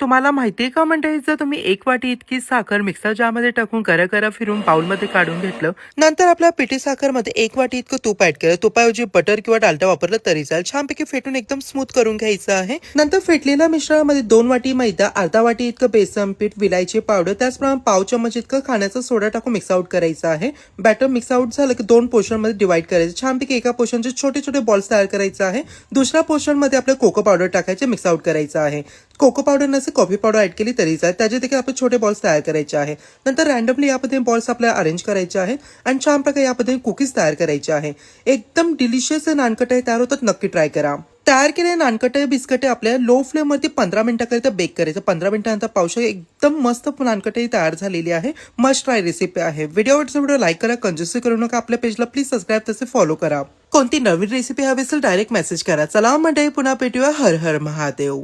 तुम्हाला माहितीये का मंडळी, जर तुम्ही 1 वाटी इतकी साखर मिक्सर जारमध्ये टाकून करा फिरून बाउलमध्ये काढून घेतलं, नंतर आपल्या पिठी साखरमध्ये 1 वाटी इतकं तूप ऍड केलं. तुपाऐवजी बटर किंवा डालडा वापरलं तरी चालेल. छानपैकी फेटून एकदम स्मूथ करून घ्यायचं आहे. नंतर फेटलेल्या मिश्रणामध्ये 2 वाटी मैदा, अर्धा वाटी इतकं बेसन पीठ, विलायची पावडर, त्याचप्रमाणे पाव चमच इतकं खाण्याचा सोडा टाकून मिक्स आउट करायचं आहे. बॅटर मिक्स आउट झालं की 2 पोर्शन मध्ये डिवाइड करायचं. छानपैकी एका पोर्शनचे छोटे छोटे बॉल्स तयार करायचे आहे. दुसऱ्या पोर्शन मध्ये आपलं कोको पावडर टाकायचे, मिक्स आउट करायचं आहे. कोको पावडर नसेल कॉफी पावडर ऍड केली तरीच आहे. त्याचे देखील आपण छोटे बॉल्स तयार करायचे आहे. नंतर रॅन्डमली या पद्धतीने बॉल्स आपल्याला अरेंज करायचे आहेत आणि छान प्रकारे या पद्धतीने कुकीज तयार करायचे आहे. एकदम डिलिशियस नानकटे तयार होतात. नक्की ट्राय करा. तयार केलेले नानकटे बिस्कटे आपल्याला लो फ्लेम वरती 15 मिनिटाकरिता बेक करायचं. 15 मिनिटानंतर पावशे एकदम मस्त नानकटे तयार झालेली आहे. मस्ट ट्राय रेसिपी आहे. व्हिडिओ लाईक करा, कंजूसी करू नका. आपल्या पेजला प्लीज सबस्क्राईब तसे फॉलो करा. कोणती नवीन रेसिपी हवी असेल डायरेक्ट मेसेज करा. चला मंडळी, पुन्हा भेटूया. हर हर महादेव.